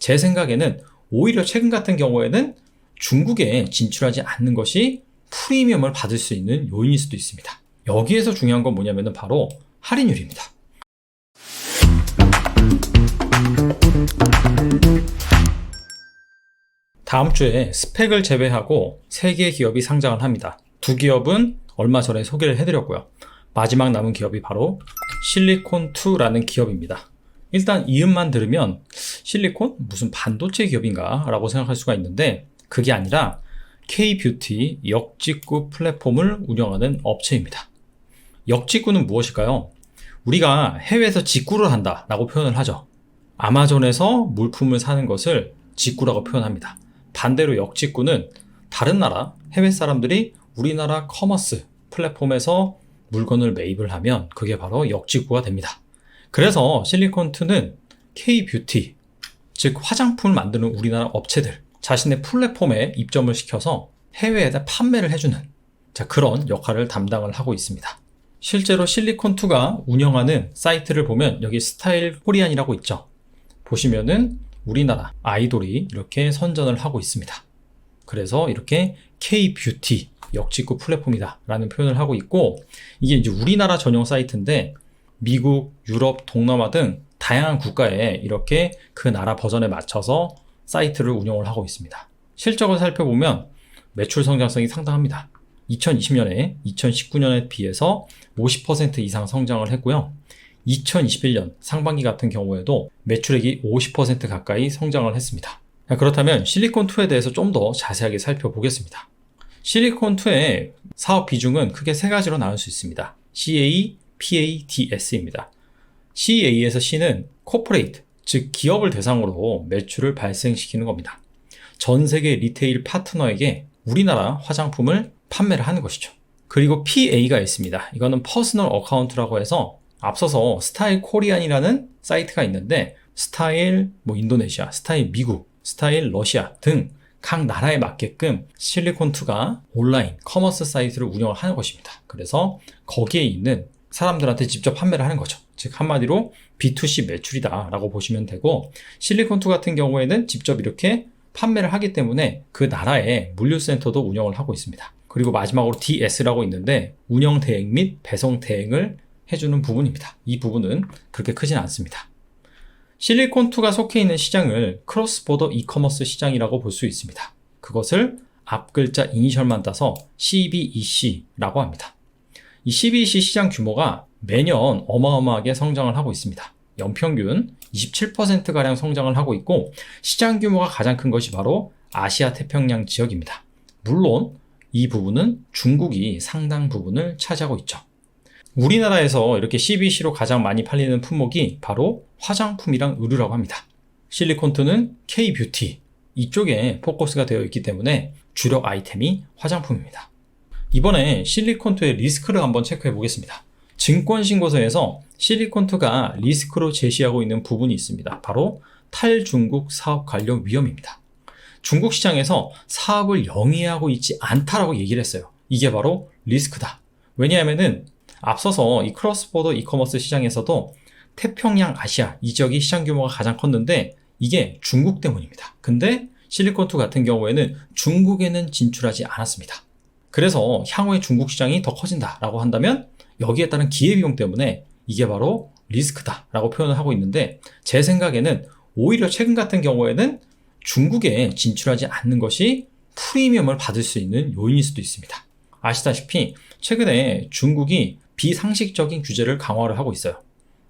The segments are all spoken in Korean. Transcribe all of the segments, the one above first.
제 생각에는 오히려 최근 같은 경우에는 중국에 진출하지 않는 것이 프리미엄을 받을 수 있는 요인일 수도 있습니다. 여기에서 중요한 건 뭐냐면 바로 할인율입니다. 다음 주에 스펙을 제외하고 3개의 기업이 상장을 합니다. 2기업은 얼마 전에 소개를 해드렸고요. 마지막 남은 기업이 바로 실리콘2라는 기업입니다. 일단 이름만 들으면 실리콘? 무슨 반도체 기업인가? 라고 생각할 수가 있는데 그게 아니라 K-뷰티 역직구 플랫폼을 운영하는 업체입니다. 역직구는 무엇일까요? 우리가 해외에서 직구를 한다 라고 표현을 하죠. 아마존에서 물품을 사는 것을 직구라고 표현합니다. 반대로 역직구는 다른 나라, 해외 사람들이 우리나라 커머스 플랫폼에서 물건을 매입을 하면 그게 바로 역직구가 됩니다. 그래서 실리콘2는 K-뷰티, 즉 화장품을 만드는 우리나라 업체들 자신의 플랫폼에 입점을 시켜서 해외에다 판매를 해주는 그런 역할을 담당을 하고 있습니다. 실제로 실리콘2가 운영하는 사이트를 보면 여기 스타일 코리안이라고 있죠. 보시면은 우리나라 아이돌이 이렇게 선전을 하고 있습니다. 그래서 이렇게 K-뷰티 역직구 플랫폼이다 라는 표현을 하고 있고 이게 이제 우리나라 전용 사이트인데 미국, 유럽, 동남아 등 다양한 국가에 이렇게 그 나라 버전에 맞춰서 사이트를 운영을 하고 있습니다. 실적을 살펴보면 매출 성장성이 상당합니다. 2020년에 2019년에 비해서 50% 이상 성장을 했고요. 2021년 상반기 같은 경우에도 매출액이 50% 가까이 성장을 했습니다. 그렇다면 실리콘2에 대해서 좀 더 자세하게 살펴보겠습니다. 실리콘2의 사업 비중은 크게 3가지로 나눌 수 있습니다. CA, PA, DS입니다. CA에서 C는 코퍼레이트, 즉 기업을 대상으로 매출을 발생시키는 겁니다. 전 세계 리테일 파트너에게 우리나라 화장품을 판매를 하는 것이죠. 그리고 PA가 있습니다. 이거는 퍼스널 어카운트라고 해서 앞서서 스타일 코리안이라는 사이트가 있는데 스타일 인도네시아, 스타일 미국, 스타일 러시아 등 각 나라에 맞게끔 실리콘2가 온라인 커머스 사이트를 운영을 하는 것입니다. 그래서 거기에 있는 사람들한테 직접 판매를 하는 거죠. 즉 한마디로 B2C 매출이다 라고 보시면 되고 실리콘2 같은 경우에는 직접 이렇게 판매를 하기 때문에 그 나라에 물류센터도 운영을 하고 있습니다. 그리고 마지막으로 DS라고 있는데 운영 대행 및 배송 대행을 해주는 부분입니다. 이 부분은 그렇게 크진 않습니다. 실리콘2가 속해 있는 시장을 크로스보더 이커머스 시장이라고 볼 수 있습니다. 그것을 앞글자 이니셜만 따서 CBEC라고 합니다. 이 CBEC 시장 규모가 매년 어마어마하게 성장을 하고 있습니다. 연평균 27%가량 성장을 하고 있고 시장 규모가 가장 큰 것이 바로 아시아 태평양 지역입니다. 물론 이 부분은 중국이 상당 부분을 차지하고 있죠. 우리나라에서 이렇게 CBC로 가장 많이 팔리는 품목이 바로 화장품이랑 의류라고 합니다. 실리콘2는 K-뷰티 이쪽에 포커스가 되어 있기 때문에 주력 아이템이 화장품입니다. 이번에 실리콘2의 리스크를 한번 체크해 보겠습니다. 증권신고서에서 실리콘2가 리스크로 제시하고 있는 부분이 있습니다. 바로 탈중국 사업 관련 위험입니다. 중국 시장에서 사업을 영위하고 있지 않다라고 얘기를 했어요. 이게 바로 리스크다. 왜냐하면은 앞서서 이 크로스보더 이커머스 시장에서도 태평양 아시아 이 지역이 시장 규모가 가장 컸는데 이게 중국 때문입니다. 근데 실리콘2 같은 경우에는 중국에는 진출하지 않았습니다. 그래서 향후에 중국 시장이 더 커진다라고 한다면 여기에 따른 기회비용 때문에 이게 바로 리스크다라고 표현을 하고 있는데 제 생각에는 오히려 최근 같은 경우에는 중국에 진출하지 않는 것이 프리미엄을 받을 수 있는 요인일 수도 있습니다. 아시다시피 최근에 중국이 비상식적인 규제를 강화를 하고 있어요.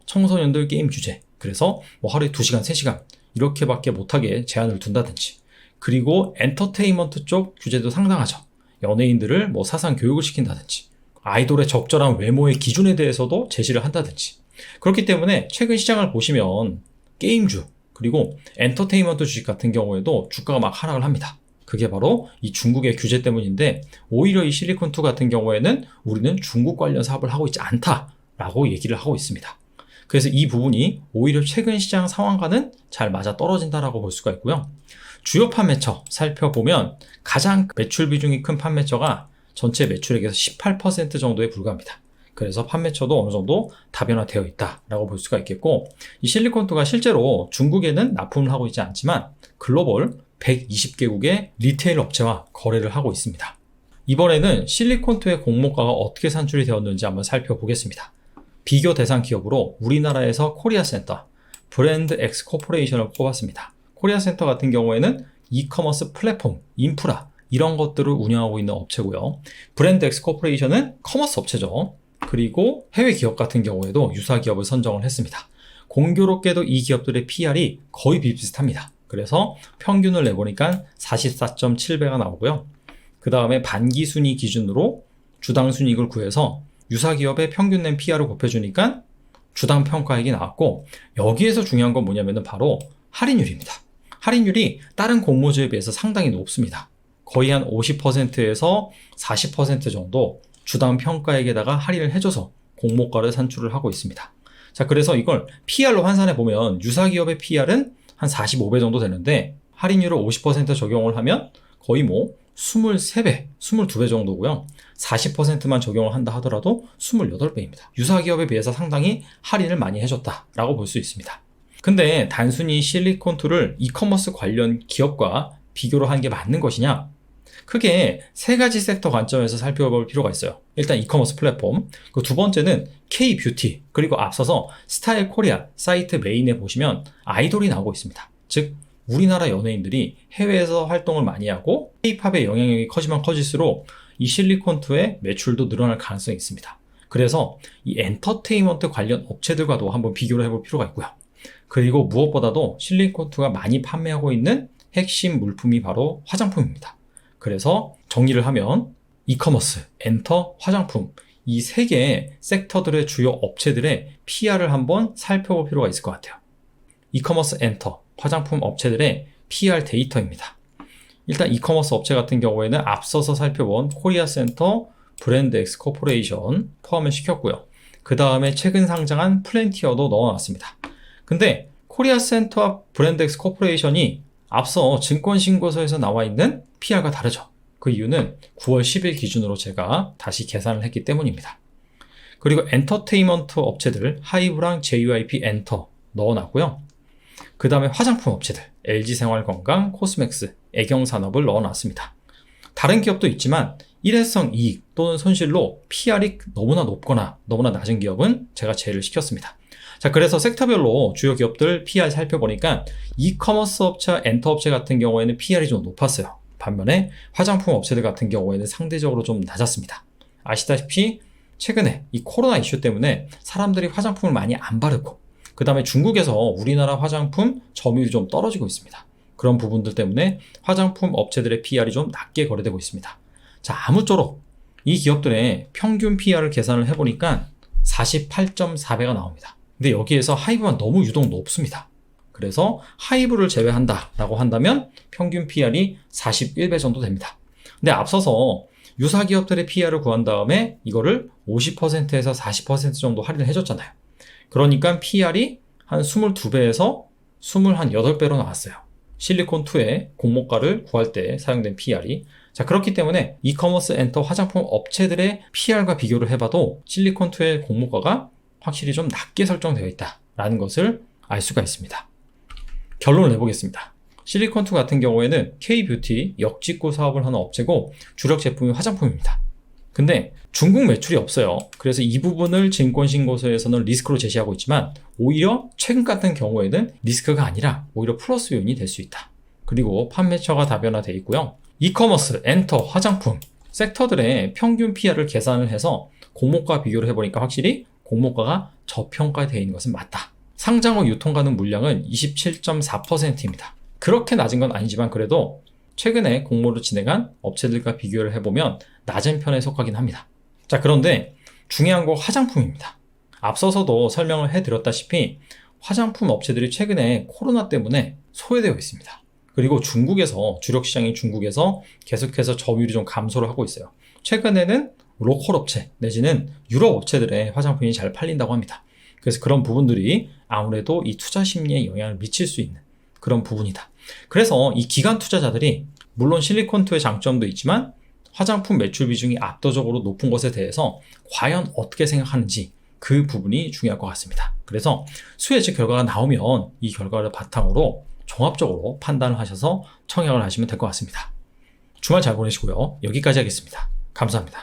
청소년들 게임 규제, 그래서 하루에 2시간, 3시간 이렇게밖에 못하게 제한을 둔다든지 그리고 엔터테인먼트 쪽 규제도 상당하죠. 연예인들을 사상 교육을 시킨다든지 아이돌의 적절한 외모의 기준에 대해서도 제시를 한다든지 그렇기 때문에 최근 시장을 보시면 게임주 그리고 엔터테인먼트 주식 같은 경우에도 주가가 막 하락을 합니다. 그게 바로 이 중국의 규제 때문인데 오히려 이 실리콘2 같은 경우에는 우리는 중국 관련 사업을 하고 있지 않다라고 얘기를 하고 있습니다. 그래서 이 부분이 오히려 최근 시장 상황과는 잘 맞아 떨어진다라고 볼 수가 있고요. 주요 판매처 살펴보면 가장 매출 비중이 큰 판매처가 전체 매출액에서 18% 정도에 불과합니다. 그래서 판매처도 어느 정도 다변화되어 있다라고 볼 수가 있겠고, 이 실리콘2가 실제로 중국에는 납품을 하고 있지 않지만 글로벌 120개국의 리테일 업체와 거래를 하고 있습니다. 이번에는 실리콘2의 공모가가 어떻게 산출이 되었는지 한번 살펴보겠습니다. 비교 대상 기업으로 우리나라에서 코리아센터, 브랜드 X 코퍼레이션을 꼽았습니다. 코리아센터 같은 경우에는 이커머스 플랫폼, 인프라 이런 것들을 운영하고 있는 업체고요. 브랜드 X 코퍼레이션은 커머스 업체죠. 그리고 해외 기업 같은 경우에도 유사 기업을 선정을 했습니다. 공교롭게도 이 기업들의 PR이 거의 비슷합니다. 그래서 평균을 내보니까 44.7배가 나오고요. 그 다음에 반기 순위 기준으로 주당 순이익을 구해서 유사 기업의 평균 낸 PR을 곱해주니까 주당 평가액이 나왔고, 여기에서 중요한 건 뭐냐면 바로 할인율입니다. 할인율이 다른 공모주에 비해서 상당히 높습니다. 거의 한 50%에서 40% 정도 주당 평가액에다가 할인을 해줘서 공모가를 산출을 하고 있습니다. 자, 그래서 이걸 PR로 환산해 보면 유사 기업의 PR은 한 45배 정도 되는데 할인율을 50% 적용을 하면 거의 23배, 22배 정도고요. 40%만 적용을 한다 하더라도 28배입니다. 유사 기업에 비해서 상당히 할인을 많이 해줬다라고 볼 수 있습니다. 근데 단순히 실리콘2를 이커머스 관련 기업과 비교를 한 게 맞는 것이냐? 크게 세 가지 섹터 관점에서 살펴볼 필요가 있어요. 일단 이커머스 플랫폼, 그 두 번째는 K-뷰티, 그리고 앞서서 스타일 코리아 사이트 메인에 보시면 아이돌이 나오고 있습니다. 즉 우리나라 연예인들이 해외에서 활동을 많이 하고 K-팝의 영향력이 커지면 커질수록 이 실리콘2의 매출도 늘어날 가능성이 있습니다. 그래서 이 엔터테인먼트 관련 업체들과도 한번 비교를 해볼 필요가 있고요. 그리고 무엇보다도 실리콘2가 많이 판매하고 있는 핵심 물품이 바로 화장품입니다. 그래서 정리를 하면 이커머스, 엔터, 화장품 이 세 개의 섹터들의 주요 업체들의 PR을 한번 살펴볼 필요가 있을 것 같아요. 이커머스, 엔터, 화장품 업체들의 PR 데이터입니다. 일단 이커머스 업체 같은 경우에는 앞서서 살펴본 코리아센터, 브랜드 X 코퍼레이션 포함을 시켰고요. 그 다음에 최근 상장한 플랜티어도 넣어놨습니다. 근데 코리아센터와 브랜드 X 코퍼레이션이 앞서 증권신고서에서 나와 있는 PR과 다르죠. 그 이유는 9월 10일 기준으로 제가 다시 계산을 했기 때문입니다. 그리고 엔터테인먼트 업체들 하이브랑 JYP 엔터 넣어놨고요. 그 다음에 화장품 업체들 LG생활건강, 코스맥스, 애경산업을 넣어놨습니다. 다른 기업도 있지만 일회성 이익 또는 손실로 PR이 너무나 높거나 너무나 낮은 기업은 제가 제외를 시켰습니다. 자, 그래서 섹터별로 주요 기업들 PR 살펴보니까 이커머스 업체와 엔터 업체 같은 경우에는 PR이 좀 높았어요. 반면에 화장품 업체들 같은 경우에는 상대적으로 좀 낮았습니다. 아시다시피 최근에 이 코로나 이슈 때문에 사람들이 화장품을 많이 안 바르고 그 다음에 중국에서 우리나라 화장품 점유율이 좀 떨어지고 있습니다. 그런 부분들 때문에 화장품 업체들의 PR이 좀 낮게 거래되고 있습니다. 자, 아무쪼록 이 기업들의 평균 PR을 계산을 해보니까 48.4배가 나옵니다. 근데 여기에서 하이브만 너무 유독 높습니다. 그래서 하이브를 제외한다라고 한다면 평균 PR이 41배 정도 됩니다. 근데 앞서서 유사 기업들의 PR을 구한 다음에 이거를 50%에서 40% 정도 할인을 해줬잖아요. 그러니까 PR이 한 22배에서 28배로 나왔어요. 실리콘2의 공모가를 구할 때 사용된 PR이. 자, 그렇기 때문에 이커머스 엔터 화장품 업체들의 PR과 비교를 해봐도 실리콘2의 공모가가 확실히 좀 낮게 설정되어 있다라는 것을 알 수가 있습니다. 결론을 내보겠습니다. 실리콘2 같은 경우에는 K-뷰티 역직구 사업을 하는 업체고 주력 제품이 화장품입니다. 근데 중국 매출이 없어요. 그래서 이 부분을 증권신고서에서는 리스크로 제시하고 있지만 오히려 최근 같은 경우에는 리스크가 아니라 오히려 플러스 요인이 될 수 있다. 그리고 판매처가 다변화되어 있고요. 이커머스, 엔터, 화장품 섹터들의 평균 PR을 계산을 해서 공모가 비교를 해보니까 확실히 공모가가 저평가되어 있는 것은 맞다. 상장 후 유통가능 물량은 27.4%입니다. 그렇게 낮은 건 아니지만 그래도 최근에 공모를 진행한 업체들과 비교를 해보면 낮은 편에 속하긴 합니다. 자, 그런데 중요한 건 화장품입니다. 앞서서도 설명을 해드렸다시피 화장품 업체들이 최근에 코로나 때문에 소외되어 있습니다. 그리고 중국에서 주력 시장인 중국에서 계속해서 점유율이 좀 감소를 하고 있어요. 최근에는 로컬 업체 내지는 유럽 업체들의 화장품이 잘 팔린다고 합니다. 그래서 그런 부분들이 아무래도 이 투자 심리에 영향을 미칠 수 있는 그런 부분이다. 그래서 이 기관 투자자들이 물론 실리콘2의 장점도 있지만 화장품 매출 비중이 압도적으로 높은 것에 대해서 과연 어떻게 생각하는지 그 부분이 중요할 것 같습니다. 그래서 수혜제 결과가 나오면 이 결과를 바탕으로 종합적으로 판단을 하셔서 청약을 하시면 될 것 같습니다. 주말 잘 보내시고요. 여기까지 하겠습니다. 감사합니다.